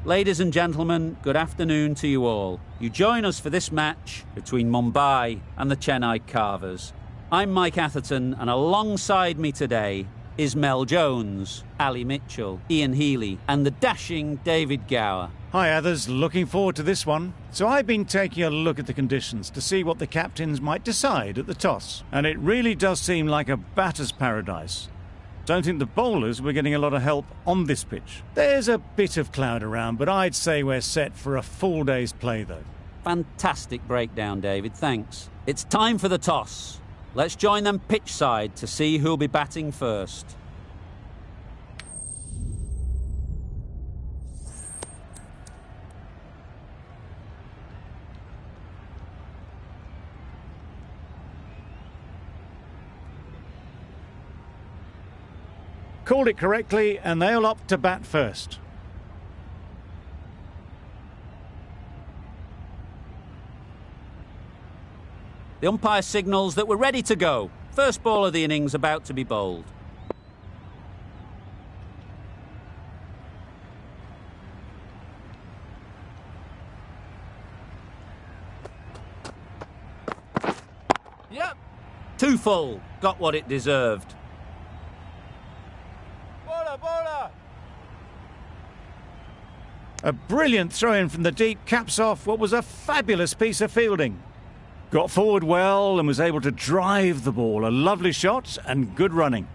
Ladies and gentlemen, good afternoon to you all. You join us for this match between Mumbai and the Chennai Carvers. I'm Mike Atherton, and alongside me today is Mel Jones, Ali Mitchell, Ian Healy, and the dashing David Gower. Hi others, looking forward to this one. So I've been taking a look at the conditions to see what the captains might decide at the toss. And it really does seem like a batter's paradise. Don't think the bowlers were getting a lot of help on this pitch. There's a bit of cloud around, but I'd say we're set for a full day's play though. Fantastic breakdown, David, thanks. It's time for the toss. Let's join them pitch side to see who'll be batting first. Called it correctly, and they'll opt to bat first. The umpire signals that we're ready to go. First ball of the innings about to be bowled. Yep. Too full. Got what it deserved. Bowler. A brilliant throw-in from the deep caps off what was a fabulous piece of fielding. Got forward well and was able to drive the ball. A lovely shot and good running.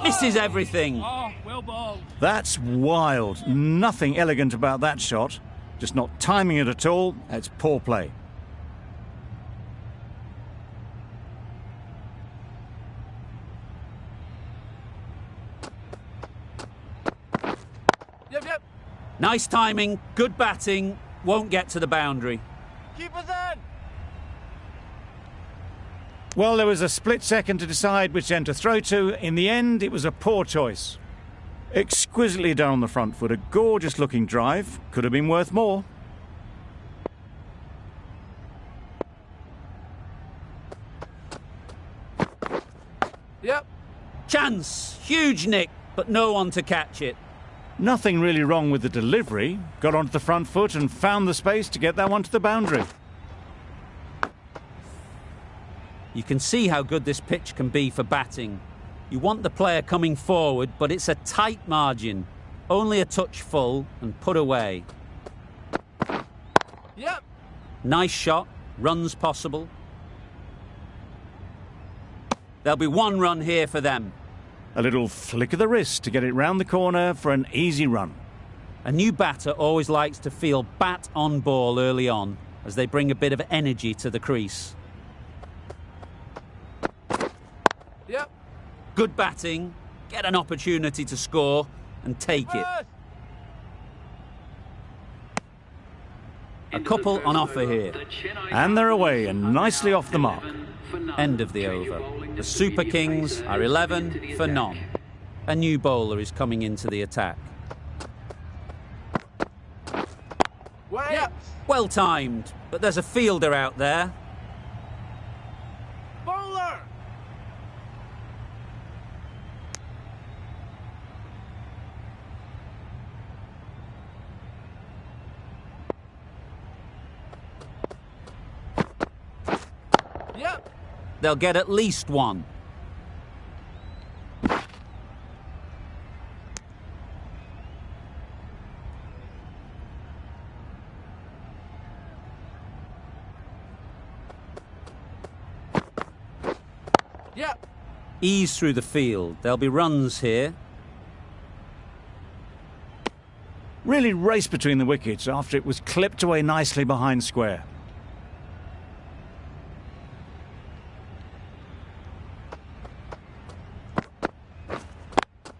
Misses everything. Oh, well bowled. That's wild. Nothing elegant about that shot. Just not timing it at all. It's poor play. Yep. Nice timing, good batting, won't get to the boundary. Keep us in. Well, there was a split second to decide which end to throw to. In the end, it was a poor choice. Exquisitely done on the front foot. A gorgeous looking drive. Could have been worth more. Yep. Chance, huge nick, but no one to catch it. Nothing really wrong with the delivery. Got onto the front foot and found the space to get that one to the boundary. You can see how good this pitch can be for batting. You want the player coming forward, but it's a tight margin. Only a touch full and put away. Yep. Nice shot, runs possible. There'll be one run here for them. A little flick of the wrist to get it round the corner for an easy run. A new batter always likes to feel bat on ball early on, as they bring a bit of energy to the crease. Yep. Good batting, get an opportunity to score and take it. A couple on offer here. And they're away and nicely off the mark. End of the over. The Super Kings are 11 for none. A new bowler is coming into the attack. Yep. Well timed, but there's a fielder out there. Bowler. Yep. They'll get at least one. Yep. Ease through the field. There'll be runs here. Really raced between the wickets after it was clipped away nicely behind square.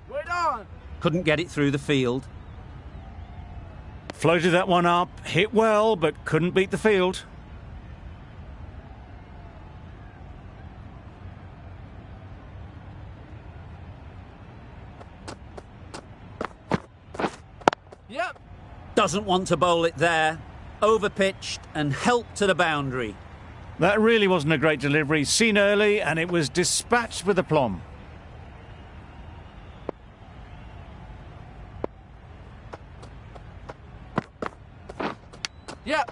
Wait on. Couldn't get it through the field. Floated that one up, hit well, but couldn't beat the field. Yep. Doesn't want to bowl it there. Overpitched and helped to the boundary. That really wasn't a great delivery. Seen early and it was dispatched with aplomb. Yep.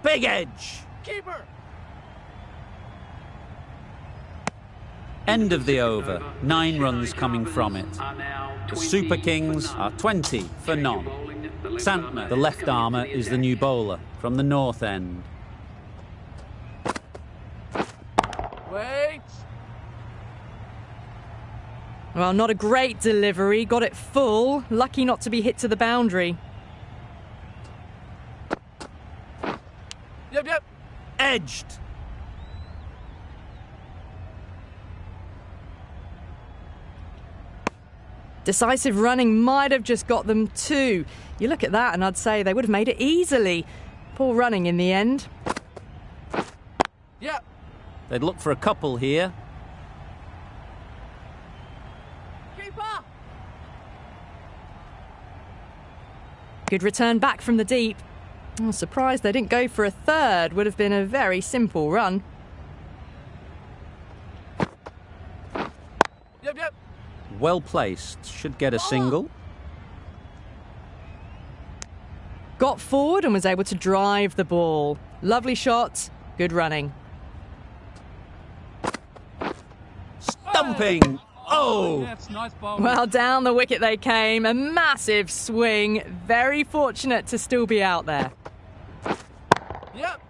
Big edge. Keeper. End of the over. 9 runs coming from it. The Super Kings are 20 for none. Santner, the left armour, is the new bowler from the north end. Wait. Well, not a great delivery. Got it full. Lucky not to be hit to the boundary. Yep, yep. Edged. Decisive running might have just got them 2. You look at that and I'd say they would have made it easily. Poor running in the end. Yep. They'd look for a couple here. Keeper. Good return back from the deep. I'm surprised they didn't go for a third. Would have been a very simple run. Yep, yep. Well placed. Should get a single. Got forward and was able to drive the ball. Lovely shot. Good running. Stumping. Oh! That's nice ball. Well, down the wicket they came. A massive swing. Very fortunate to still be out there. Yep.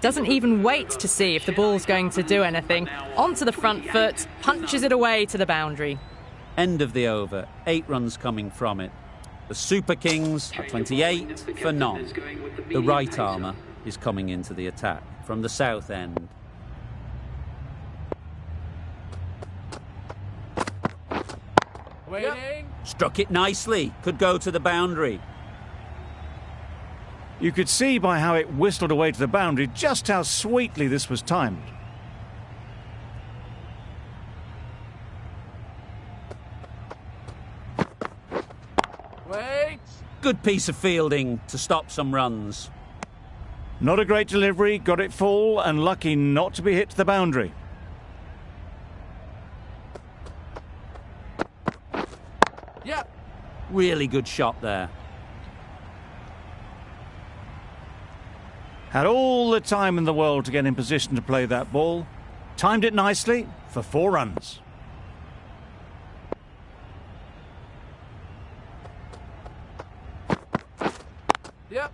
Doesn't even wait to see if the ball's going to do anything. Onto the front foot, punches it away to the boundary. End of the over. 8 runs coming from it. The Super Kings are 28 for none. The right armour is coming into the attack from the south end. Waiting. Struck it nicely. Could go to the boundary. You could see by how it whistled away to the boundary just how sweetly this was timed. Wait. Good piece of fielding to stop some runs. Not a great delivery, got it full and lucky not to be hit to the boundary. Yep. Really good shot there. Had all the time in the world to get in position to play that ball. Timed it nicely for 4 runs. Yep.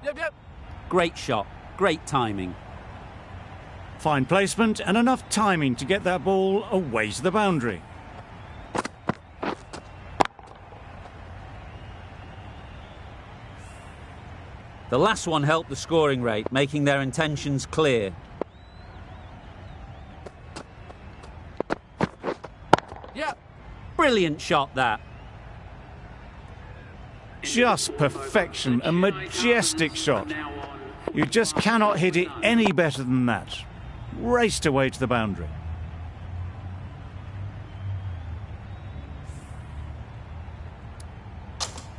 Yep, yep. Great shot. Great timing. Fine placement and enough timing to get that ball away to the boundary. The last one helped the scoring rate, making their intentions clear. Yep. Brilliant shot, that. Just perfection, a majestic shot. You just cannot hit it any better than that. Raced away to the boundary.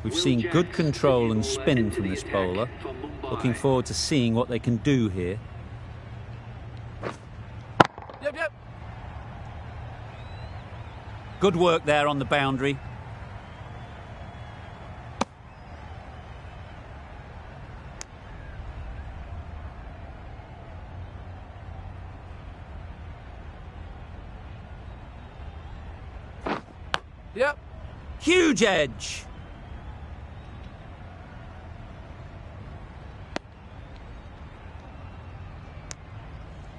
We've seen good control and spin from this bowler. Looking forward to seeing what they can do here. Yep, yep. Good work there on the boundary. Yep. Huge edge.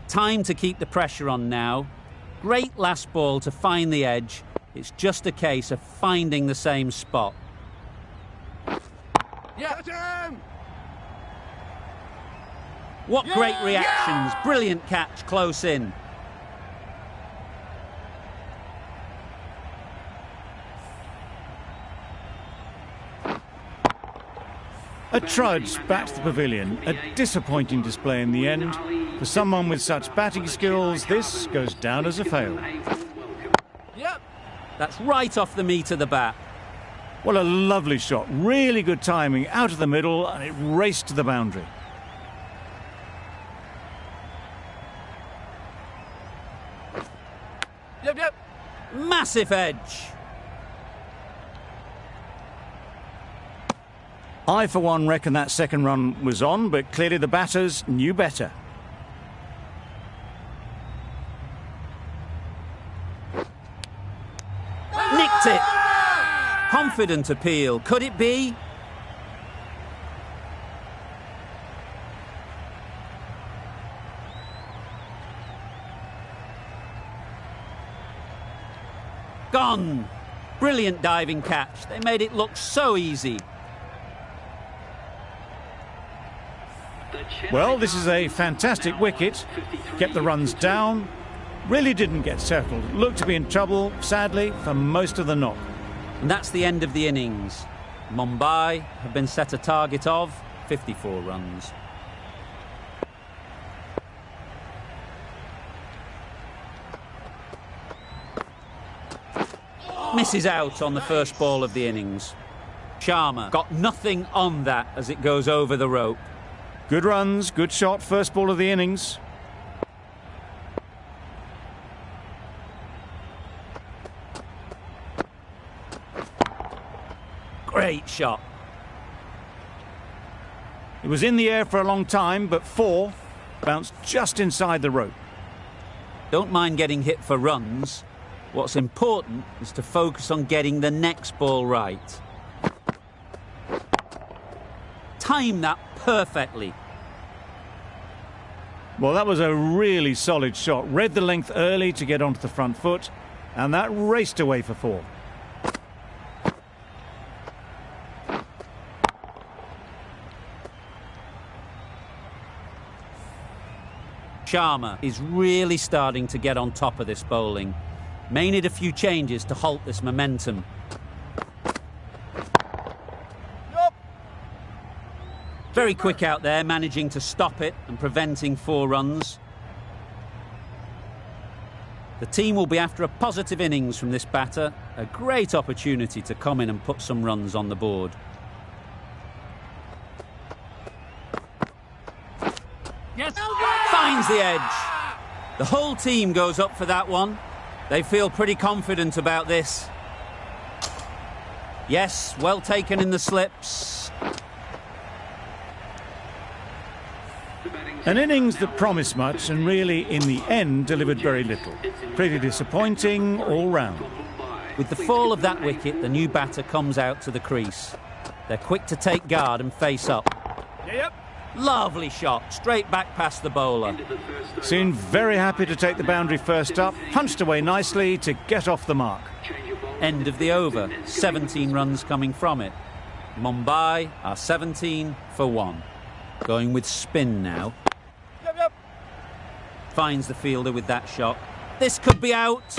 Time to keep the pressure on now. Great last ball to find the edge. It's just a case of finding the same spot. Yep. What great reactions. Brilliant catch close in. A trudge back to the pavilion. A disappointing display in the end. For someone with such batting skills, this goes down as a fail. Yep. That's right off the meat of the bat. What a lovely shot. Really good timing out of the middle, and it raced to the boundary. Yep, yep. Massive edge. I, for one, reckon that second run was on, but clearly the batters knew better. Nicked it. Confident appeal. Could it be? Gone. Brilliant diving catch. They made it look so easy. Well, this is a fantastic wicket. Kept the runs down. Really didn't get settled. Looked to be in trouble, sadly, for most of the knock. And that's the end of the innings. Mumbai have been set a target of 54 runs. Misses out on the first ball of the innings. Sharma got nothing on that as it goes over the rope. Good runs, good shot, first ball of the innings. Great shot. It was in the air for a long time, but 4 bounced just inside the rope. Don't mind getting hit for runs. What's important is to focus on getting the next ball right. Time that perfectly. Well, that was a really solid shot. Read the length early to get onto the front foot, and that raced away for 4. Sharma is really starting to get on top of this bowling. May need a few changes to halt this momentum. Very quick out there, managing to stop it and preventing 4 runs. The team will be after a positive innings from this batter. A great opportunity to come in and put some runs on the board. Yes. Finds the edge. The whole team goes up for that one. They feel pretty confident about this. Yes, well taken in the slips. An innings that promised much and really, in the end, delivered very little. Pretty disappointing all round. With the fall of that wicket, the new batter comes out to the crease. They're quick to take guard and face up. Yep. Lovely shot, straight back past the bowler. Seemed very happy to take the boundary first up, punched away nicely to get off the mark. End of the over, 17 runs coming from it. Mumbai are 17 for 1. Going with spin now. Yep. Finds the fielder with that shot. This could be out.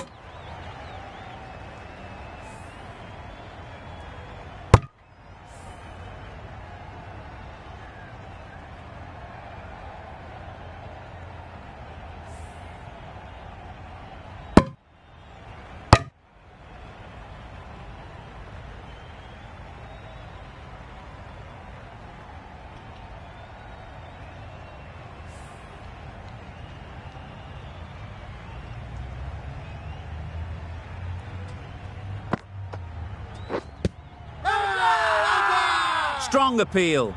Strong appeal.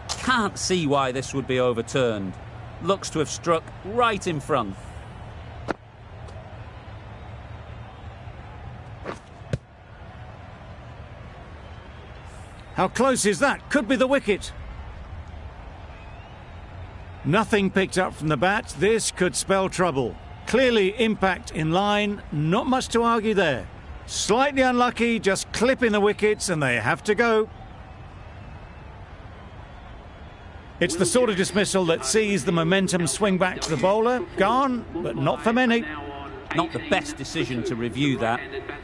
Can't see why this would be overturned. Looks to have struck right in front. How close is that? Could be the wicket. Nothing picked up from the bat. This could spell trouble. Clearly impact in line. Not much to argue there. Slightly unlucky, just clipping the wickets, and they have to go. It's the sort of dismissal that sees the momentum swing back to the bowler. Gone, but not for many. Not the best decision to review that.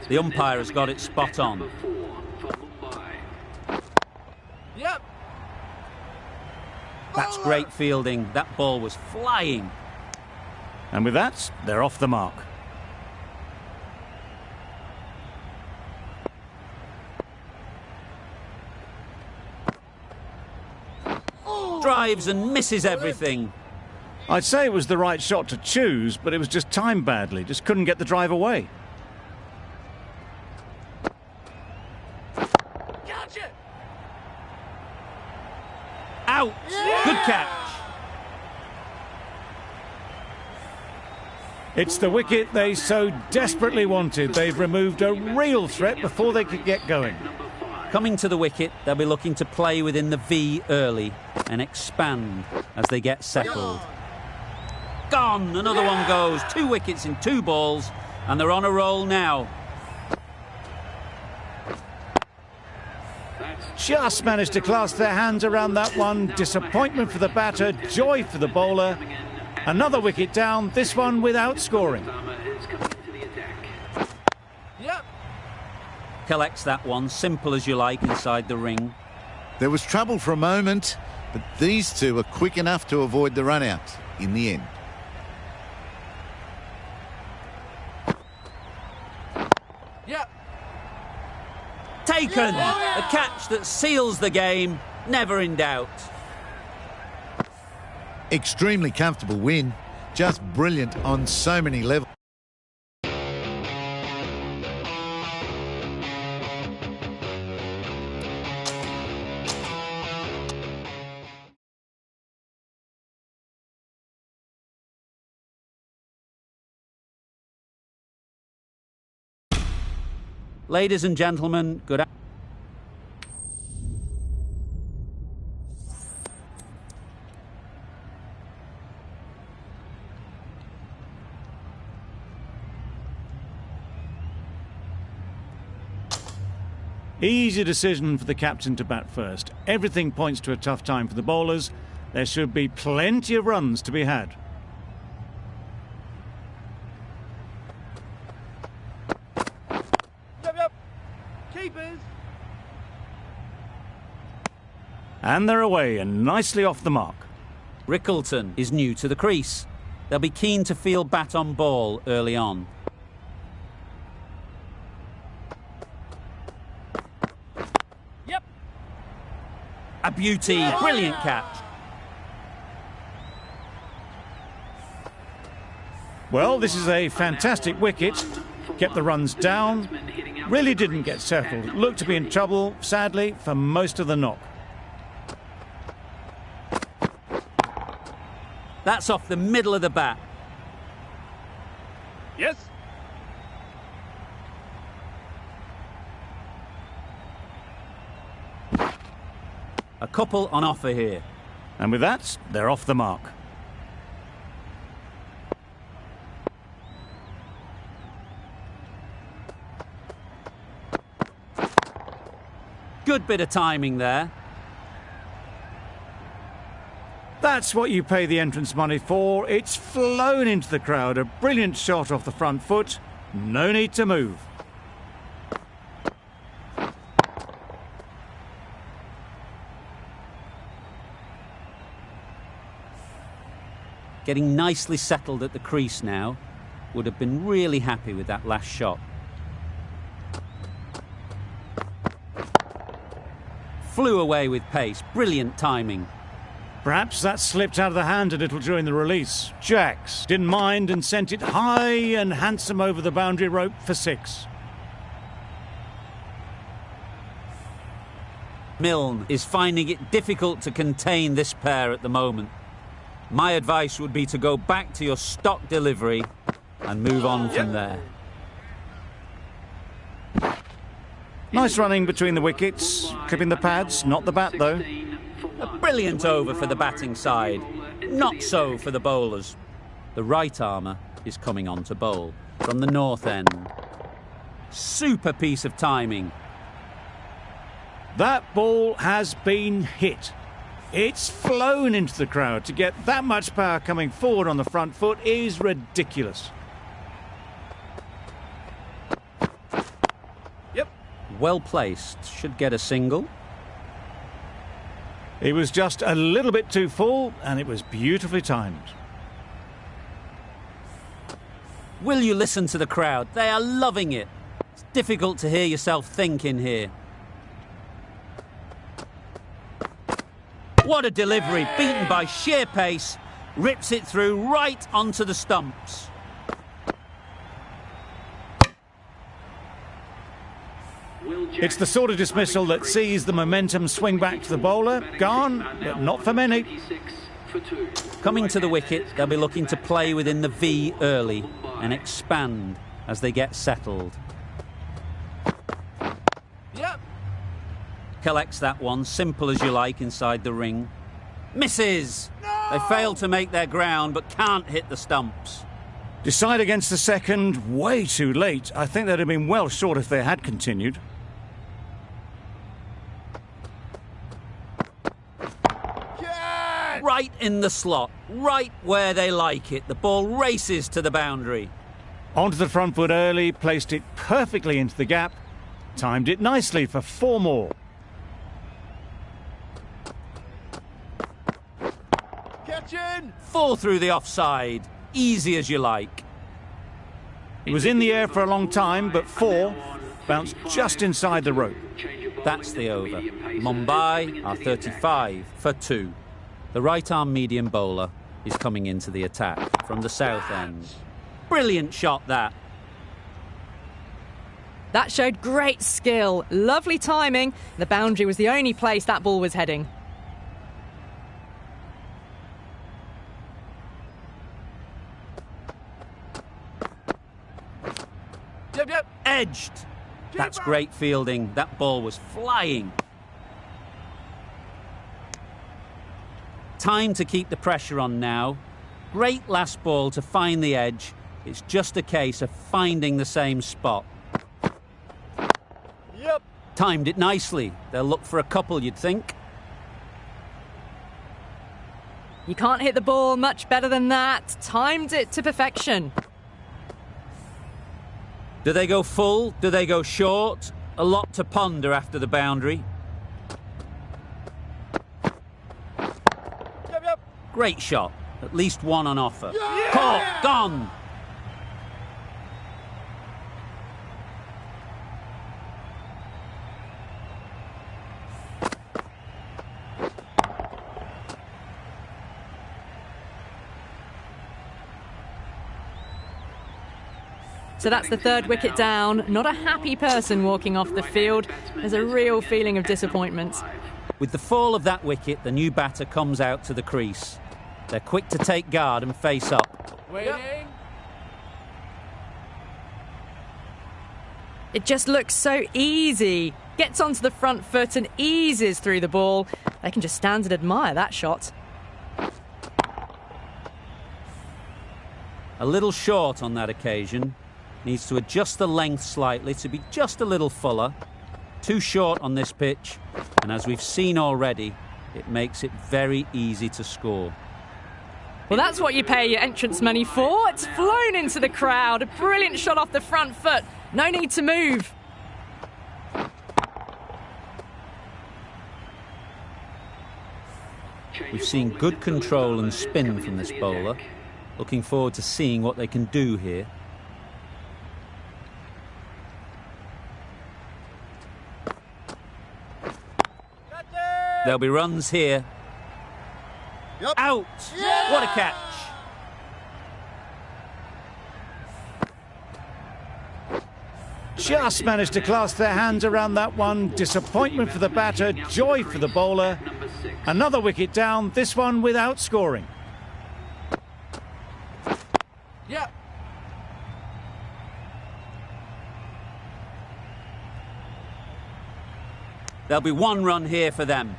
The umpire has got it spot on. Yep. That's great fielding. That ball was flying. And with that, they're off the mark. Drives and misses everything. I'd say it was the right shot to choose, but it was just timed badly. Just couldn't get the drive away. Gotcha. Out. Good catch. It's the wicket they so desperately wanted. They've removed a real threat before they could get going. Coming to the wicket, they'll be looking to play within the V early and expand as they get settled. Gone! Another one goes. 2 wickets in 2 balls, and they're on a roll now. Just managed to clasp their hands around that one. Disappointment for the batter, joy for the bowler. Another wicket down, this one without scoring. Yep. Collects that one, simple as you like, inside the ring. There was trouble for a moment, but these two are quick enough to avoid the run-out in the end. Yep. Taken! A catch that seals the game, never in doubt. Extremely comfortable win, just brilliant on so many levels. Ladies and gentlemen, good afternoon. Easy decision for the captain to bat first. Everything points to a tough time for the bowlers. There should be plenty of runs to be had. Yep. Keepers. And they're away and nicely off the mark. Rickleton is new to the crease. They'll be keen to field bat on ball early on. Yep. A beauty, brilliant catch. Well, this is a fantastic wicket. Kept the runs down. Really didn't get settled. Looked to be in trouble, sadly, for most of the knock. That's off the middle of the bat. Yes. A couple on offer here. And with that, they're off the mark. Good bit of timing there. That's what you pay the entrance money for. It's flown into the crowd. A brilliant shot off the front foot. No need to move. Getting nicely settled at the crease now. Would have been really happy with that last shot. Flew away with pace. Brilliant timing. Perhaps that slipped out of the hand a little during the release. Jacks didn't mind and sent it high and handsome over the boundary rope for 6. Milne is finding it difficult to contain this pair at the moment. My advice would be to go back to your stock delivery and move on from there. Nice running between the wickets. Clipping the pads, not the bat though. A brilliant over for the batting side. Not so for the bowlers. The right armour is coming on to bowl from the north end. Super piece of timing. That ball has been hit. It's flown into the crowd. To get that much power coming forward on the front foot is ridiculous. Yep. Well placed. Should get a single. He was just a little bit too full, and it was beautifully timed. Will you listen to the crowd? They are loving it. It's difficult to hear yourself think in here. What a delivery, beaten by sheer pace, rips it through right onto the stumps. It's the sort of dismissal that sees the momentum swing back to the bowler. Gone, but not for many. Coming to the wicket, they'll be looking to play within the V early and expand as they get settled. Yep. Collects that one, simple as you like, inside the ring. Misses! No! They fail to make their ground, but can't hit the stumps. Decide against the second, way too late. I think they'd have been well short if they had continued. Yes! Right in the slot, right where they like it. The ball races to the boundary. Onto the front foot early, placed it perfectly into the gap. Timed it nicely for 4 more. Catching! 4 through the offside. Easy as you like. It was in the air for a long time, but 4 bounced just inside the rope. That's the over. Mumbai are 35 for 2. The right-arm medium bowler is coming into the attack from the south end. Brilliant shot, that. That showed great skill, lovely timing. The boundary was the only place that ball was heading. Yep. Edged. That's great fielding. That ball was flying. Time to keep the pressure on now. Great last ball to find the edge. It's just a case of finding the same spot. Yep. Timed it nicely. They'll look for a couple, you'd think. You can't hit the ball much better than that. Timed it to perfection. Do they go full? Do they go short? A lot to ponder after the boundary. Yep. Great shot. At least one on offer. Yeah! Caught. Gone. So that's the 3rd wicket down. Not a happy person walking off the field. There's a real feeling of disappointment. With the fall of that wicket, the new batter comes out to the crease. They're quick to take guard and face up. Waiting. It just looks so easy. Gets onto the front foot and eases through the ball. They can just stand and admire that shot. A little short on that occasion. Needs to adjust the length slightly to be just a little fuller. Too short on this pitch, and as we've seen already, it makes it very easy to score. Well, that's what you pay your entrance money for. It's flown into the crowd. A brilliant shot off the front foot. No need to move. We've seen good control and spin from this bowler. Looking forward to seeing what they can do here. There'll be runs here. Yep. Out! Yeah! What a catch! Just managed to clasp their hands around that one. Disappointment for the batter, joy for the bowler. Another wicket down, this one without scoring. Yep. There'll be 1 run here for them.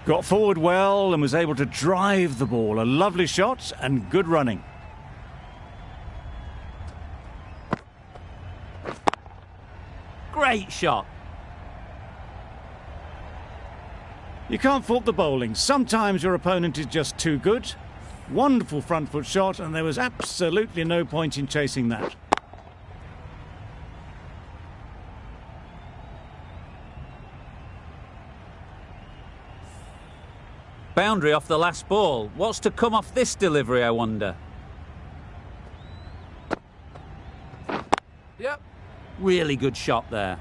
Got forward well and was able to drive the ball. A lovely shot and good running. Great shot. You can't fault the bowling. Sometimes your opponent is just too good. Wonderful front foot shot, and there was absolutely no point in chasing that. Boundary off the last ball. What's to come off this delivery, I wonder? Yep. Really good shot there.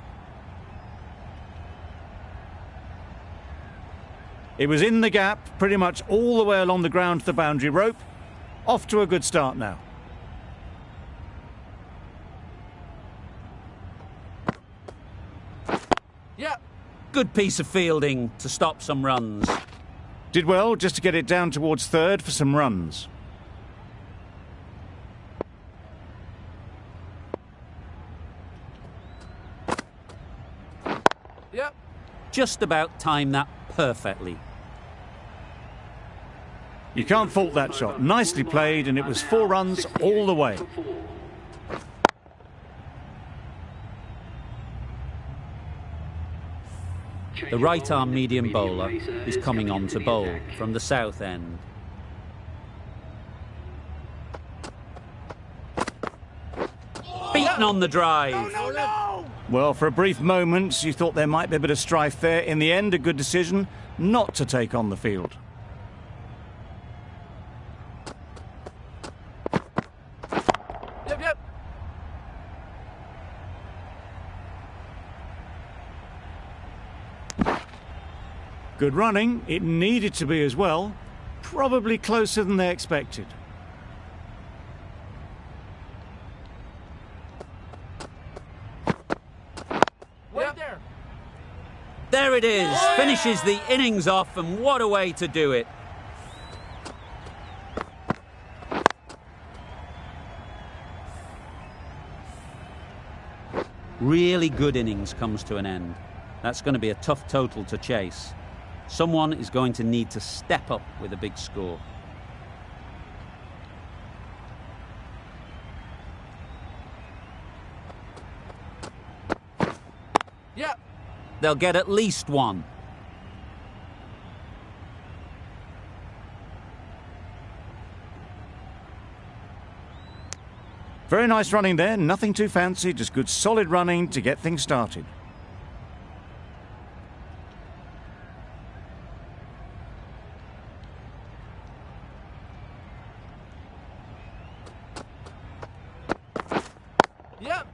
It was in the gap, pretty much all the way along the ground to the boundary rope. Off to a good start now. Yeah. Good piece of fielding to stop some runs. Did well just to get it down towards third for some runs. Yep. Just about timed that perfectly. You can't fault that shot. Nicely played, and it was 4 runs all the way. The right-arm medium bowler is coming on to bowl from the south end. Beaten on the drive. Well, for a brief moment, you thought there might be a bit of strife there. In the end, a good decision not to take on the field. Yep, yep. Good running. It needed to be as well. Probably closer than they expected. Wait there. There it is. Finishes the innings off, and what a way to do it. Really good innings comes to an end. That's going to be a tough total to chase. Someone is going to need to step up with a big score. Yeah. They'll get at least one. Very nice running there. Nothing too fancy, just good solid running to get things started. Yep.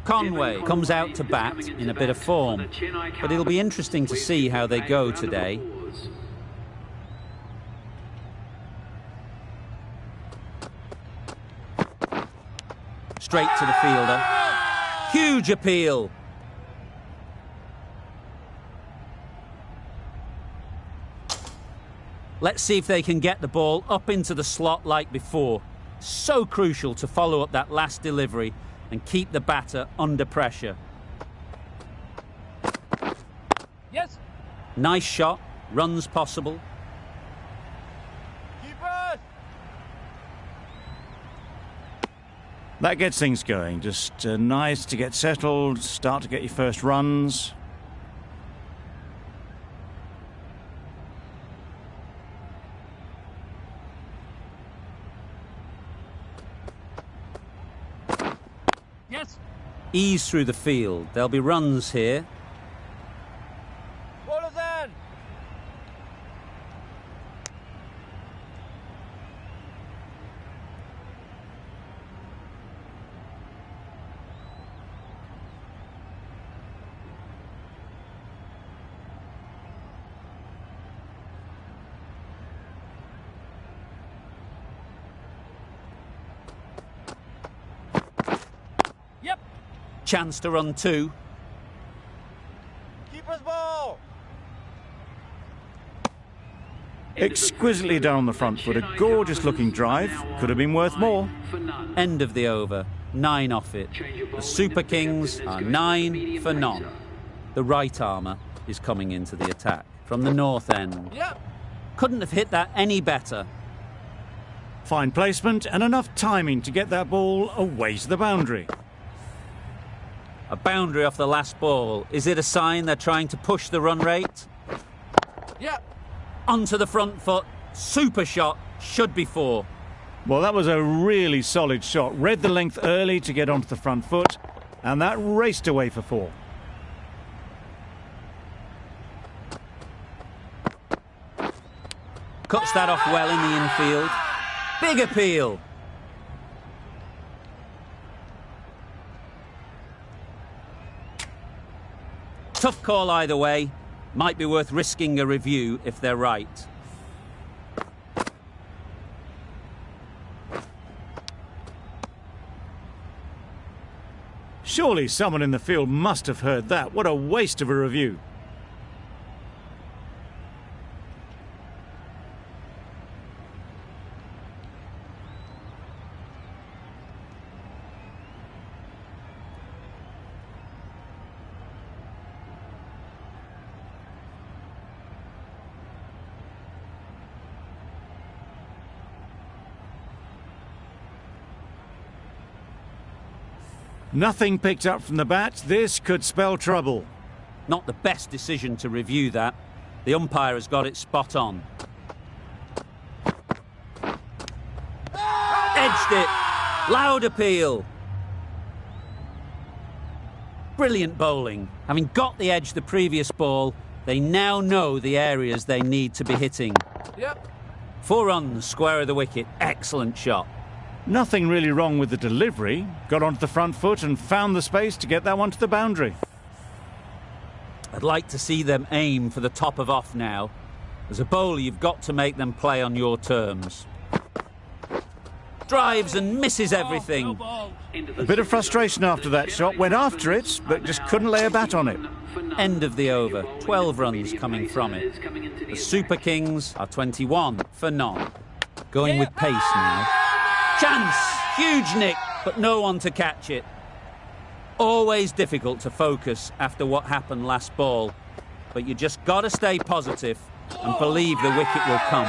Conway comes out to bat in a bit of form, but it'll be interesting to see how they go today. Straight to the fielder. Huge appeal. Let's see if they can get the ball up into the slot like before. So crucial to follow up that last delivery and keep the batter under pressure. Yes. Nice shot, runs possible. Keepers. That gets things going. Just nice to get settled, start to get your first runs. Yes. Ease through the field. There'll be runs here. Bowlers in. Yep. Chance to run two. Keepers ball. Exquisitely done on the front foot. A gorgeous looking drive. Could have been worth more. End of the over. 9 off it. The Super Kings are 9 for none. The right armour is coming into the attack from the north end. Yep. Couldn't have hit that any better. Fine placement and enough timing to get that ball away to the boundary. A boundary off the last ball. Is it a sign they're trying to push the run rate? Yep. Onto the front foot. Super shot. Should be 4. Well, that was a really solid shot. Read the length early to get onto the front foot, and that raced away for 4. Cuts that off well in the infield. Big appeal. Tough call either way. Might be worth risking a review if they're right. Surely someone in the field must have heard that. What a waste of a review. Nothing picked up from the bat. This could spell trouble. Not the best decision to review that. The umpire has got it spot on. Edged it. Loud appeal. Brilliant bowling. Having got the edge the previous ball, they now know the areas they need to be hitting. Yep. 4 runs, square of the wicket. Excellent shot. Nothing really wrong with the delivery. Got onto the front foot and found the space to get that one to the boundary. I'd like to see them aim for the top of off now. As a bowler, you've got to make them play on your terms. Drives and misses everything. No ball. A bit of frustration after that shot. Went after it, but just couldn't lay a bat on it. End of the over. 12 runs coming from it. The Super Kings are 21 for none. Going with pace now. Chance! Huge nick, but no one to catch it. Always difficult to focus after what happened last ball. But you just got to stay positive and believe the wicket will come.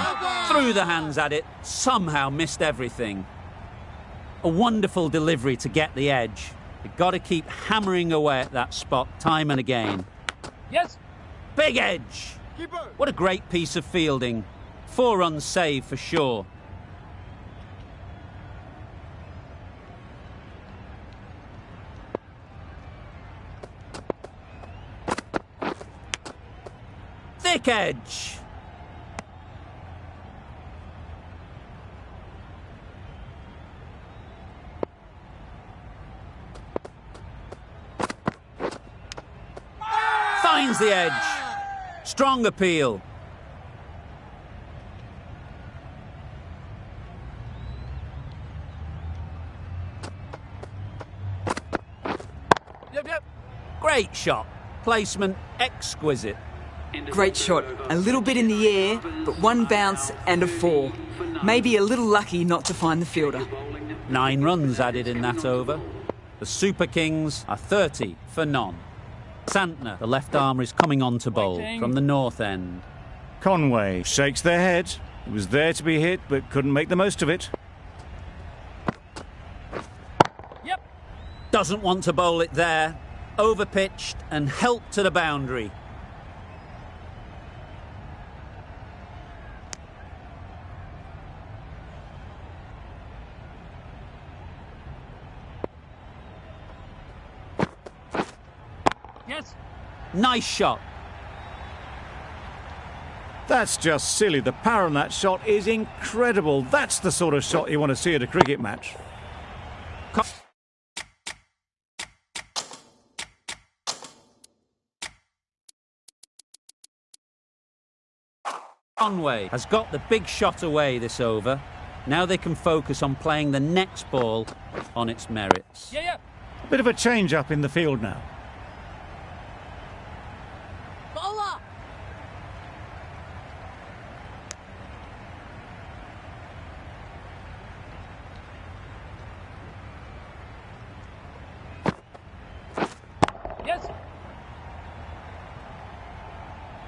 Threw the hands at it, somehow missed everything. A wonderful delivery to get the edge. You've got to keep hammering away at that spot time and again. Yes. Big edge! What a great piece of fielding. 4 runs saved for sure. Thick edge. Finds the edge. Strong appeal. Yep. Great shot. Placement exquisite. Great shot. A little bit in the air, but 1 bounce and a 4. Maybe a little lucky not to find the fielder. 9 runs added in that over. The Super Kings are 30 for none. Santner, the left armer, is coming on to bowl from the north end. Conway shakes their head. It was there to be hit, but couldn't make the most of it. Yep. Doesn't want to bowl it there. Overpitched and helped to the boundary. Yes. Nice shot. That's just silly. The power on that shot is incredible. That's the sort of shot you want to see at a cricket match. Conway has got the big shot away this over. Now they can focus on playing the next ball on its merits. Yeah. A bit of a change up in the field now. Bowler. Yes.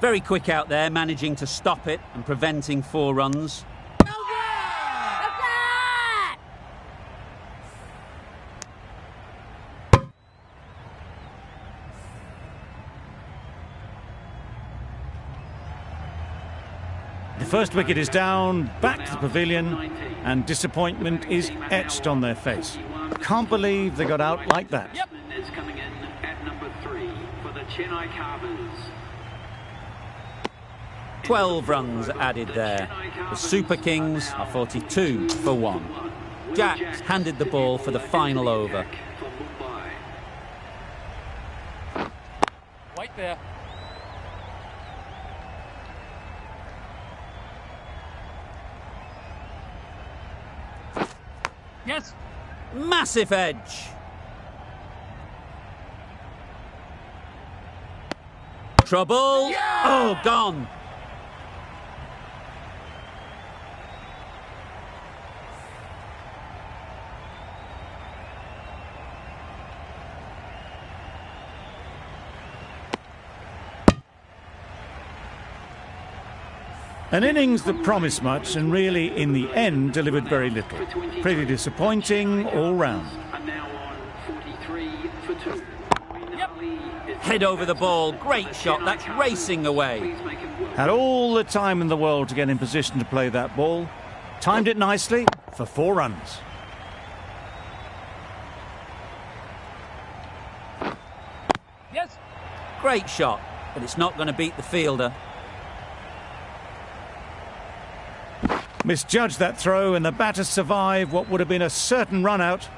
Very quick out there, managing to stop it and preventing 4 runs. The first wicket is down, back to the pavilion, and disappointment is etched on their face. Can't believe they got out like that. Yep. Is coming in at number 3 for the Chennai Carvers. 12 runs added there. The Super Kings are 42 for 1. Jack handed the ball for the final over. Wait. Fair. Yes. Massive edge. Trouble. Yeah! Oh, gone. An innings that promised much and really, in the end, delivered very little. Pretty disappointing all round. And now on 43 for 2. Head over the ball. Great shot. That's racing away. Had all the time in the world to get in position to play that ball. Timed it nicely for 4 runs. Yes. Great shot, but it's not going to beat the fielder. Misjudged that throw and the batter survived what would have been a certain run out.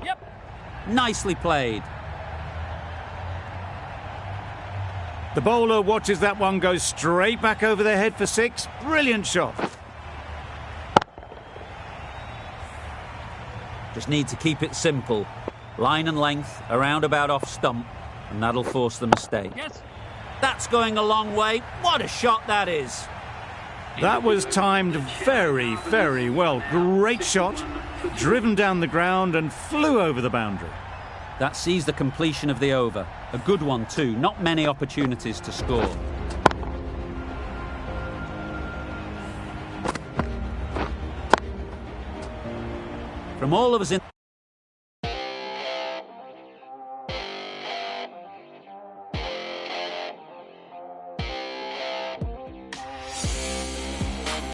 Yep. Nicely played. The bowler watches that one go straight back over their head for 6. Brilliant shot. Just need to keep it simple. Line and length, around about off stump, and that'll force the mistake. Yes. That's going a long way. What a shot that is. That was timed very, very well. Great shot. Driven down the ground and flew over the boundary. That sees the completion of the over. A good one too. Not many opportunities to score. From all of us in...